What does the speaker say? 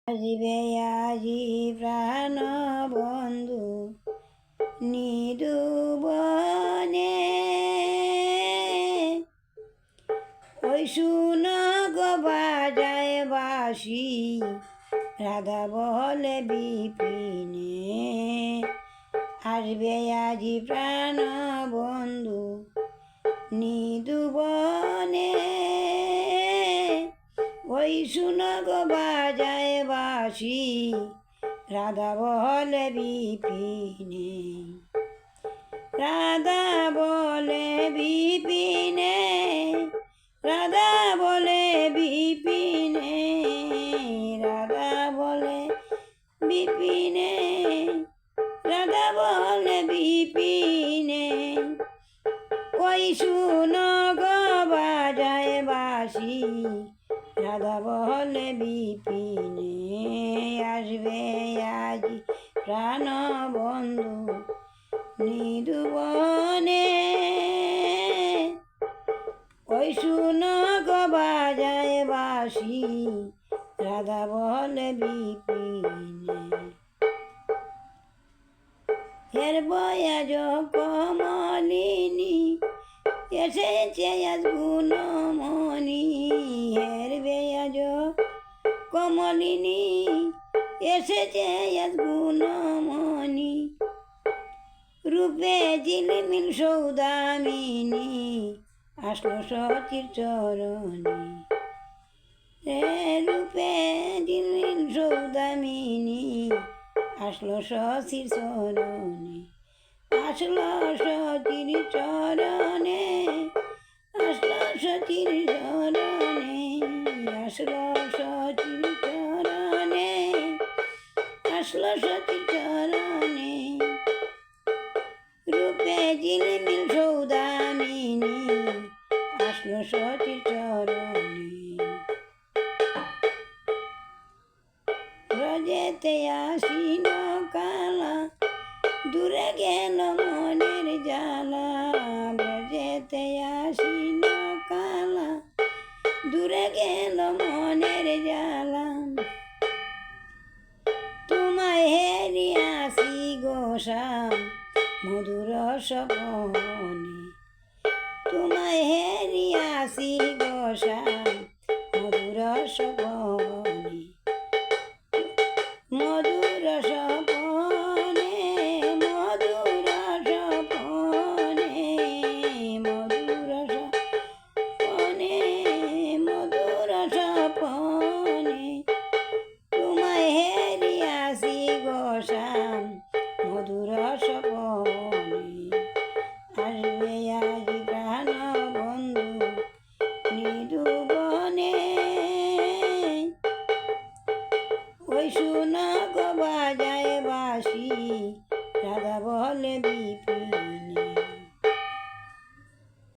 আসবে আজি প্রাণ বন্ধু নিরুবনে, ওই শুন গো বাজায় বাঁশি রাধা বলে বিপিনে। আসবে আজি প্রাণ বন্ধু নিরুবনে, ওই শুন গো বাজায় বাঁশি রাধা বলে বিপিনে। রাধা বলে বিপিনে, রাধা বলে বিপিনে, রাধা বলে বিপিনে, রাধা বলে বিপিনে। ওই শুন গো বাজায় বাঁশি রাধা বলে বিপিনে। আসবে আজি প্রাণ বন্ধু নিরুবনে, ওই শুন গো বাজায় বাঁশি রাধা বলে বিপিনে। হের বয়াজ কমলিনী এসেছে আজ গুণমণি, হের বেয়াজ কমলিনী এসেছে আজ গুণমণি। রূপে ঝিলমিল সৌদামিনী আসলো সতীর চরণে, রূপে ঝিলমিল সৌদামিনী আসলো সতীর চরণে। আসলো সতীর চরণে, আসলো সতীর চরণে, আসলো সতীর চরণে, আসলো সতীর চরণে। রূপে ঝিলমিল সৌদামিনী আসলো সতীর চরণে। ব্রজেতে আসিল কালা দূরে গেল মনের জ্বালা, ব্রজেতে আসিল কালা দূরে গেল মনের জ্বালা। তোমায় হেরি আসি গোসাম মধুর সপনে, তোমায় হেরি আসি গোসাম মধুর সপনে। মধুর সপনে, মধুর সপনে, মধুর সপনে, মধুর সপনে। তোমায় হেরি আসি গোসাম মধুর সপনে। আসবে আজি প্রাণ বন্ধু নিরুবনে, ওই শুন গো বাজায় বাঁশি রাধা বলে বিপিনে।